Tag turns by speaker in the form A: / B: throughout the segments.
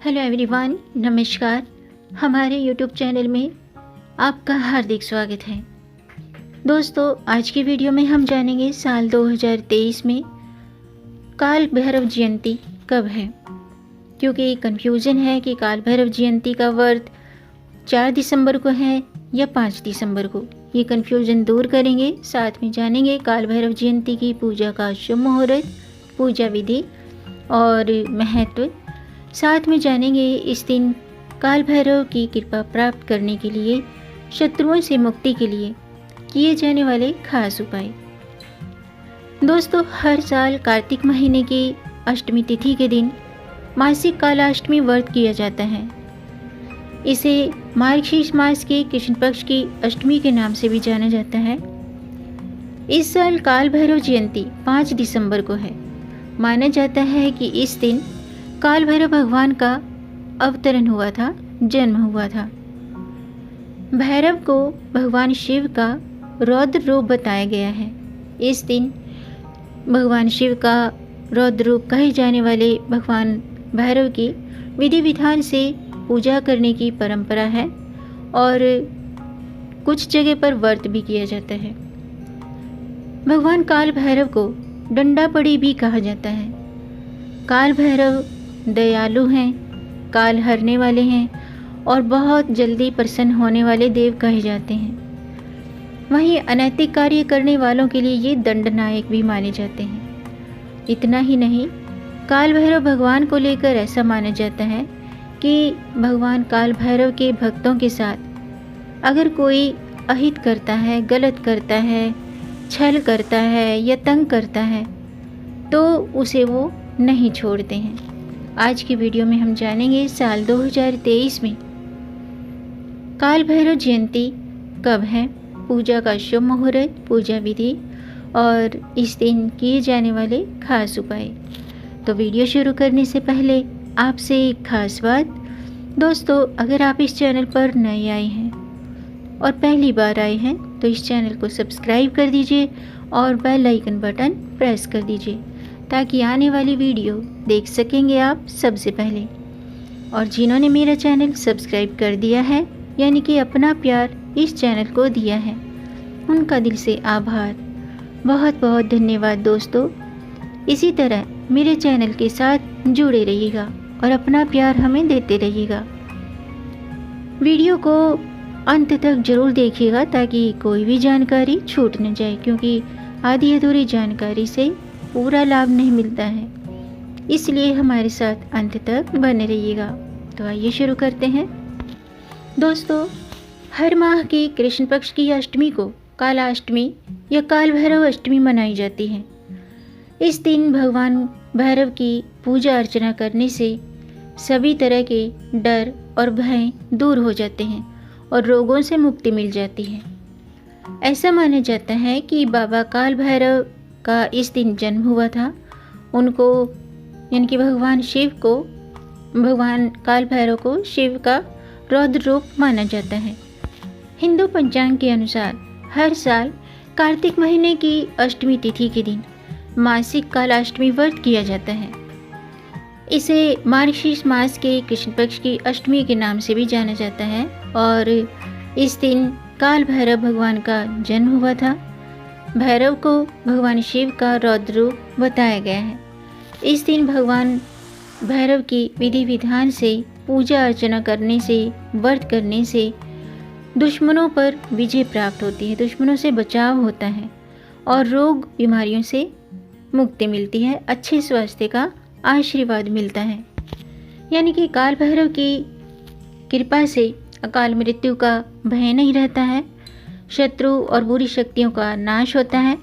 A: Hello everyone, नमस्कार। हमारे YouTube channel में आपका हार्दिक स्वागत है। दोस्तों, आज की वीडियो में हम जानेंगे साल 2023 में काल भैरव जयंती कब है, क्योंकि कन्फ्यूज़न है कि काल भैरव जयंती का व्रत 4 दिसंबर को है या 5 दिसंबर को। ये कन्फ्यूज़न दूर करेंगे, साथ में जानेंगे काल भैरव जयंती की पूजा का शुभ मुहूर्त, पूजा विधि और महत्व। साथ में जानेंगे इस दिन काल भैरव की कृपा प्राप्त करने के लिए, शत्रुओं से मुक्ति के लिए किए जाने वाले खास उपाय। दोस्तों, हर साल कार्तिक महीने की अष्टमी तिथि के दिन मासिक कालाष्टमी व्रत किया जाता है। इसे मार्गशीर्ष मास के कृष्ण पक्ष की अष्टमी के नाम से भी जाना जाता है। इस साल काल भैरव जयंती 5 दिसंबर को है। माना जाता है कि इस दिन काल भैरव भगवान का अवतरण हुआ था, जन्म हुआ था। भैरव को भगवान शिव का रौद्र रूप बताया गया है। इस दिन भगवान शिव का रौद्र रूप कहे जाने वाले भगवान भैरव की विधि विधान से पूजा करने की परंपरा है और कुछ जगह पर व्रत भी किया जाता है। भगवान काल भैरव को डंडापड़ी भी कहा जाता है। काल भैरव दयालु हैं, काल हरने वाले हैं और बहुत जल्दी प्रसन्न होने वाले देव कहे जाते हैं। वहीं अनैतिक कार्य करने वालों के लिए ये दंडनायक भी माने जाते हैं। इतना ही नहीं, काल भैरव भगवान को लेकर ऐसा माना जाता है कि भगवान काल भैरव के भक्तों के साथ अगर कोई अहित करता है, गलत करता है, छल करता है या तंग करता है तो उसे वो नहीं छोड़ते हैं। आज की वीडियो में हम जानेंगे साल 2023 में काल भैरव जयंती कब है, पूजा का शुभ मुहूर्त, पूजा विधि और इस दिन किए जाने वाले खास उपाय। तो वीडियो शुरू करने से पहले आपसे एक खास बात। दोस्तों, अगर आप इस चैनल पर नए आए हैं और पहली बार आए हैं तो इस चैनल को सब्सक्राइब कर दीजिए और बेल आइकन बटन प्रेस कर दीजिए ताकि आने वाली वीडियो देख सकेंगे आप सबसे पहले। और जिन्होंने मेरा चैनल सब्सक्राइब कर दिया है, यानी कि अपना प्यार इस चैनल को दिया है, उनका दिल से आभार, बहुत बहुत धन्यवाद। दोस्तों, इसी तरह मेरे चैनल के साथ जुड़े रहिएगा और अपना प्यार हमें देते रहिएगा। वीडियो को अंत तक जरूर देखिएगा ताकि कोई भी जानकारी छूट न जाए, क्योंकि आधी अधूरी जानकारी से पूरा लाभ नहीं मिलता है। इसलिए हमारे साथ अंत तक बने रहिएगा। तो आइए शुरू करते हैं। दोस्तों, हर माह की कृष्ण पक्ष की अष्टमी को कालाष्टमी या काल भैरव अष्टमी मनाई जाती है। इस दिन भगवान भैरव की पूजा अर्चना करने से सभी तरह के डर और भय दूर हो जाते हैं और रोगों से मुक्ति मिल जाती है। ऐसा माना जाता है कि बाबा काल भैरव का इस दिन जन्म हुआ था। उनको यानी कि भगवान शिव को, भगवान काल भैरव को शिव का रौद्र रूप माना जाता है। हिंदू पंचांग के अनुसार हर साल कार्तिक महीने की अष्टमी तिथि के दिन मासिक कालाष्टमी व्रत किया जाता है। इसे मार्गशीर्ष मास के कृष्ण पक्ष की अष्टमी के नाम से भी जाना जाता है और इस दिन काल भैरव भगवान का जन्म हुआ था। भैरव को भगवान शिव का रौद्र रूप बताया गया है। इस दिन भगवान भैरव की विधि विधान से पूजा अर्चना करने से, व्रत करने से दुश्मनों पर विजय प्राप्त होती है, दुश्मनों से बचाव होता है और रोग बीमारियों से मुक्ति मिलती है, अच्छे स्वास्थ्य का आशीर्वाद मिलता है। यानी कि काल भैरव की कृपा से अकाल मृत्यु का भय नहीं रहता है, शत्रु और बुरी शक्तियों का नाश होता है।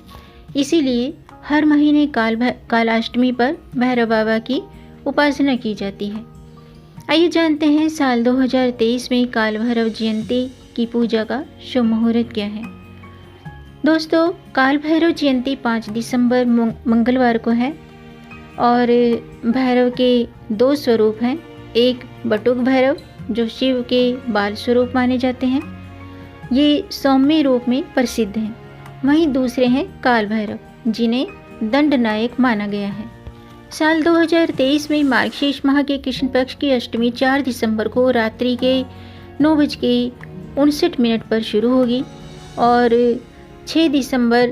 A: इसीलिए हर महीने कालाष्टमी पर भैरव बाबा की उपासना की जाती है। आइए जानते हैं साल 2023 में काल भैरव जयंती की पूजा का शुभ मुहूर्त क्या है। दोस्तों, काल भैरव जयंती 5 दिसंबर मंगलवार को है और भैरव के 2 स्वरूप हैं। एक बटुक भैरव जो शिव के बाल स्वरूप माने जाते हैं, ये सौम्य रूप में प्रसिद्ध हैं। वहीं दूसरे हैं काल भैरव जिन्हें दंडनायक माना गया है। साल 2023 में मार्गशीर्ष माह के कृष्ण पक्ष की अष्टमी 4 दिसंबर को रात्रि के 9:59 पर शुरू होगी और 6 दिसंबर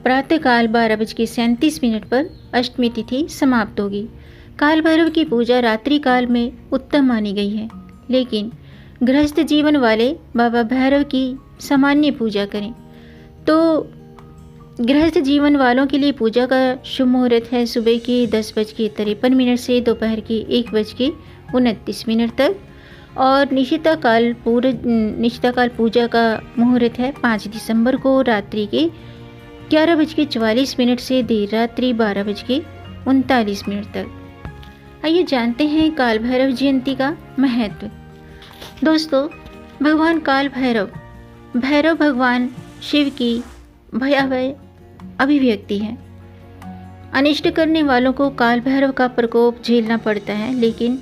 A: प्रातःकाल 12:37 पर अष्टमी तिथि समाप्त होगी। काल भैरव की पूजा रात्रि काल में उत्तम मानी गई है, लेकिन गृहस्थ जीवन वाले बाबा भैरव की सामान्य पूजा करें। तो गृहस्थ जीवन वालों के लिए पूजा का शुभ मुहूर्त है सुबह के 10:53 से दोपहर के 1:29 तक और निशिता काल पूजा का मुहूर्त है 5 दिसंबर को रात्रि के 11:44 से देर रात्रि 12:39 तक। आइए जानते हैं काल भैरव जयंती का महत्व। दोस्तों, भगवान काल भैरव भगवान शिव की भयावह अभिव्यक्ति है। अनिष्ट करने वालों को काल भैरव का प्रकोप झेलना पड़ता है, लेकिन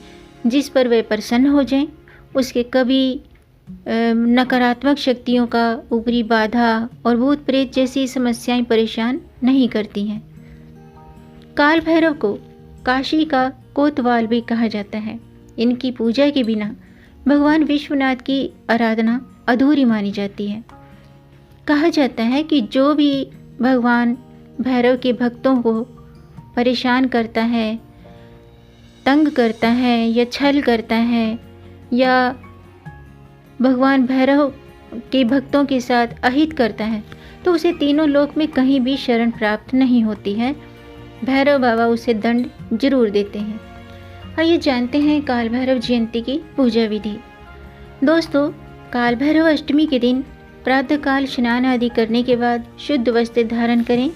A: जिस पर वे प्रसन्न हो जाएं, उसके कभी नकारात्मक शक्तियों का ऊपरी बाधा और भूत प्रेत जैसी समस्याएं परेशान नहीं करती हैं। काल भैरव को काशी का कोतवाल भी कहा जाता है। इनकी पूजा के बिना भगवान विश्वनाथ की आराधना अधूरी मानी जाती है। कहा जाता है कि जो भी भगवान भैरव के भक्तों को परेशान करता है, तंग करता है या छल करता है या भगवान भैरव के भक्तों के साथ अहित करता है, तो उसे तीनों लोक में कहीं भी शरण प्राप्त नहीं होती है। भैरव बाबा उसे दंड जरूर देते हैं। आइए जानते हैं काल भैरव जयंती की पूजा विधि। दोस्तों, काल भैरव अष्टमी के दिन प्रातःकाल स्नान आदि करने के बाद शुद्ध वस्त्र धारण करें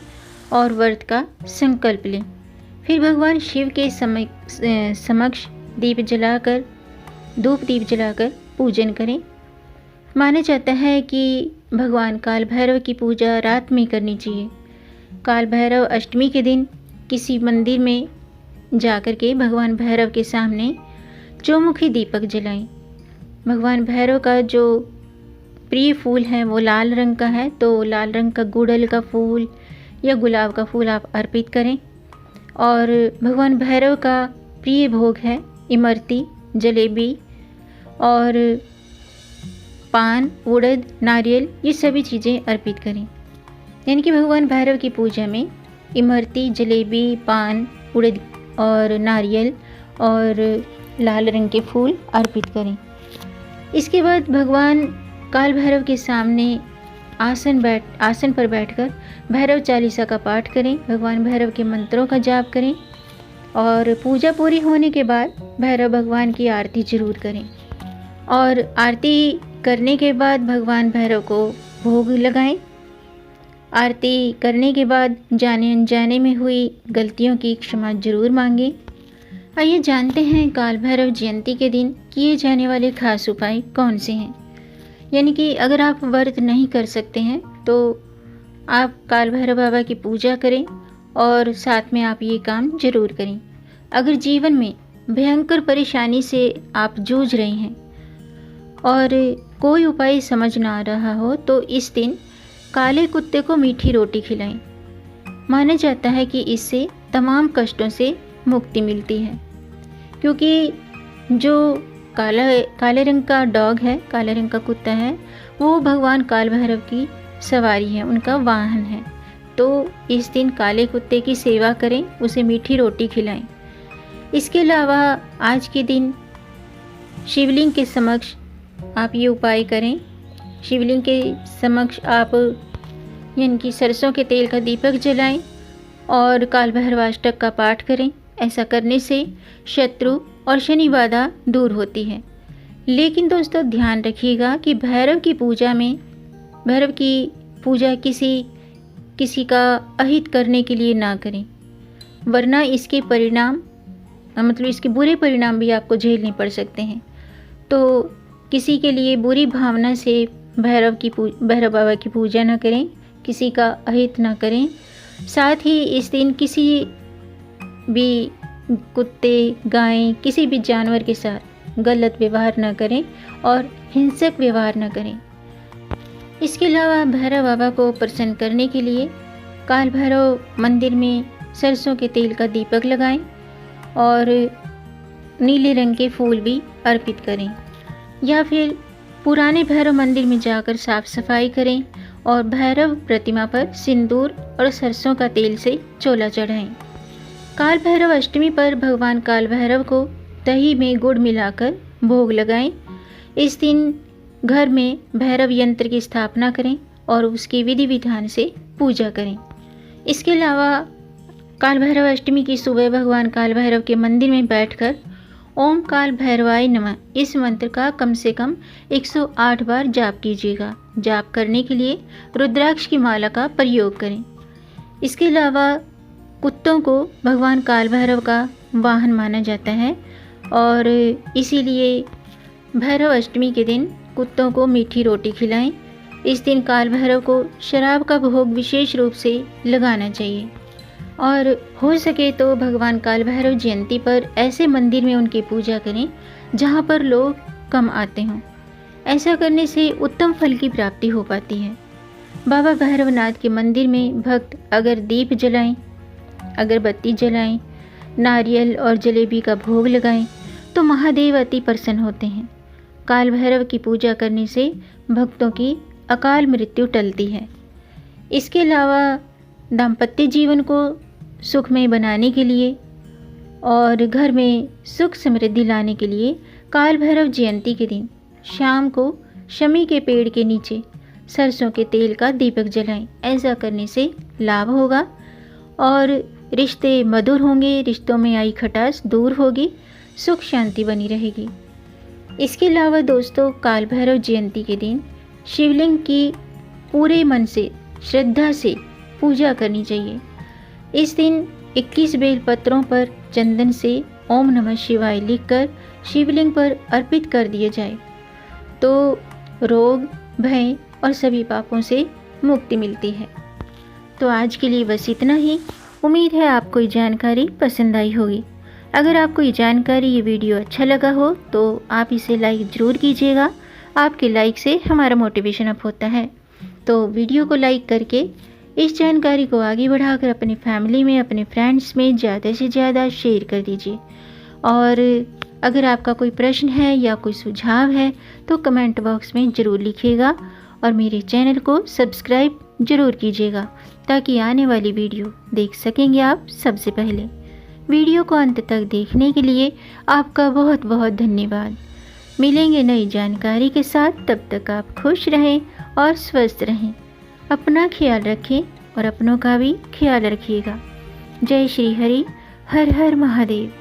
A: और व्रत का संकल्प लें। फिर भगवान शिव के समक्ष धूप दीप जलाकर पूजन करें। माना जाता है कि भगवान काल भैरव की पूजा रात में करनी चाहिए। काल भैरव अष्टमी के दिन किसी मंदिर में जाकर के भगवान भैरव के सामने चौमुखी दीपक जलाएं। भगवान भैरव का जो प्रिय फूल है वो लाल रंग का है, तो लाल रंग का गुड़हल का फूल या गुलाब का फूल आप अर्पित करें। और भगवान भैरव का प्रिय भोग है इमरती, जलेबी और पान, उड़द, नारियल, ये सभी चीज़ें अर्पित करें। यानी कि भगवान भैरव की पूजा में इमरती, जलेबी, पान, उड़द और नारियल और लाल रंग के फूल अर्पित करें। इसके बाद भगवान काल भैरव के सामने आसन पर बैठकर भैरव चालीसा का पाठ करें। भगवान भैरव के मंत्रों का जाप करें और पूजा पूरी होने के बाद भैरव भगवान की आरती जरूर करें। और आरती करने के बाद भगवान भैरव को भोग लगाएं। आरती करने के बाद जाने अनजाने में हुई गलतियों की क्षमा जरूर मांगें। आइए जानते हैं काल भैरव जयंती के दिन किए जाने वाले खास उपाय कौन से हैं। यानी कि अगर आप व्रत नहीं कर सकते हैं तो आप काल भैरव बाबा की पूजा करें और साथ में आप ये काम जरूर करें। अगर जीवन में भयंकर परेशानी से आप जूझ रहे हैं और कोई उपाय समझ ना आ रहा हो तो इस दिन काले कुत्ते को मीठी रोटी खिलाएं। माना जाता है कि इससे तमाम कष्टों से मुक्ति मिलती है, क्योंकि जो काले रंग का डॉग है, काले रंग का कुत्ता है, वो भगवान काल भैरव की सवारी है, उनका वाहन है। तो इस दिन काले कुत्ते की सेवा करें, उसे मीठी रोटी खिलाएं। इसके अलावा आज के दिन शिवलिंग के समक्ष आप ये उपाय करें। शिवलिंग के समक्ष आप यानी कि सरसों के तेल का दीपक जलाएं और काल भैरवाष्टक का पाठ करें। ऐसा करने से शत्रु और शनि बाधा दूर होती है। लेकिन दोस्तों ध्यान रखिएगा कि भैरव की पूजा किसी का अहित करने के लिए ना करें, वरना इसके बुरे परिणाम भी आपको झेलने पड़ सकते हैं। तो किसी के लिए बुरी भावना से भैरव बाबा की पूजा ना करें, किसी का अहित ना करें। साथ ही इस दिन किसी भी कुत्ते, गाय, किसी भी जानवर के साथ गलत व्यवहार न करें और हिंसक व्यवहार न करें। इसके अलावा भैरव बाबा को प्रसन्न करने के लिए काल भैरव मंदिर में सरसों के तेल का दीपक लगाएं और नीले रंग के फूल भी अर्पित करें, या फिर पुराने भैरव मंदिर में जाकर साफ सफाई करें और भैरव प्रतिमा पर सिंदूर और सरसों का तेल से चोला चढ़ाएं। काल भैरव अष्टमी पर भगवान काल भैरव को दही में गुड़ मिलाकर भोग लगाएं। इस दिन घर में भैरव यंत्र की स्थापना करें और उसकी विधि विधान से पूजा करें। इसके अलावा काल भैरव अष्टमी की सुबह भगवान काल भैरव के मंदिर में बैठकर ओम काल भैरवाय नमः इस मंत्र का कम से कम 108 बार जाप कीजिएगा। जाप करने के लिए रुद्राक्ष की माला का प्रयोग करें। इसके अलावा कुत्तों को भगवान काल भैरव का वाहन माना जाता है और इसीलिए भैरव अष्टमी के दिन कुत्तों को मीठी रोटी खिलाएं। इस दिन काल भैरव को शराब का भोग विशेष रूप से लगाना चाहिए और हो सके तो भगवान काल भैरव जयंती पर ऐसे मंदिर में उनकी पूजा करें जहां पर लोग कम आते हों। ऐसा करने से उत्तम फल की प्राप्ति हो पाती है। बाबा भैरवनाथ के मंदिर में भक्त अगर दीप जलाएं, अगरबत्ती जलाएं, नारियल और जलेबी का भोग लगाएं तो महादेव अति प्रसन्न होते हैं। काल भैरव की पूजा करने से भक्तों की अकाल मृत्यु टलती है। इसके अलावा दाम्पत्य जीवन को सुखमय बनाने के लिए और घर में सुख समृद्धि लाने के लिए काल भैरव जयंती के दिन शाम को शमी के पेड़ के नीचे सरसों के तेल का दीपक जलाएं। ऐसा करने से लाभ होगा और रिश्ते मधुर होंगे, रिश्तों में आई खटास दूर होगी, सुख शांति बनी रहेगी। इसके अलावा दोस्तों, काल भैरव जयंती के दिन शिवलिंग की पूरे मन से श्रद्धा से पूजा करनी चाहिए। इस दिन 21 बेल पत्रों पर चंदन से ओम नमः शिवाय लिखकर शिवलिंग पर अर्पित कर दिए जाए तो रोग, भय और सभी पापों से मुक्ति मिलती है। तो आज के लिए बस इतना ही। उम्मीद है आपको ये जानकारी पसंद आई होगी। अगर आपको ये जानकारी, ये वीडियो अच्छा लगा हो तो आप इसे लाइक ज़रूर कीजिएगा। आपके लाइक से हमारा मोटिवेशन अप होता है। तो वीडियो को लाइक करके इस जानकारी को आगे बढ़ाकर अपनी फैमिली में, अपने फ्रेंड्स में ज़्यादा से ज़्यादा शेयर कर दीजिए। और अगर आपका कोई प्रश्न है या कोई सुझाव है तो कमेंट बॉक्स में ज़रूर लिखिएगा और मेरे चैनल को सब्सक्राइब ज़रूर कीजिएगा ताकि आने वाली वीडियो देख सकेंगे आप सबसे पहले। वीडियो को अंत तक देखने के लिए आपका बहुत बहुत धन्यवाद। मिलेंगे नई जानकारी के साथ, तब तक आप खुश रहें और स्वस्थ रहें। अपना ख्याल रखें और अपनों का भी ख्याल रखिएगा। जय श्री हरि, हर हर महादेव।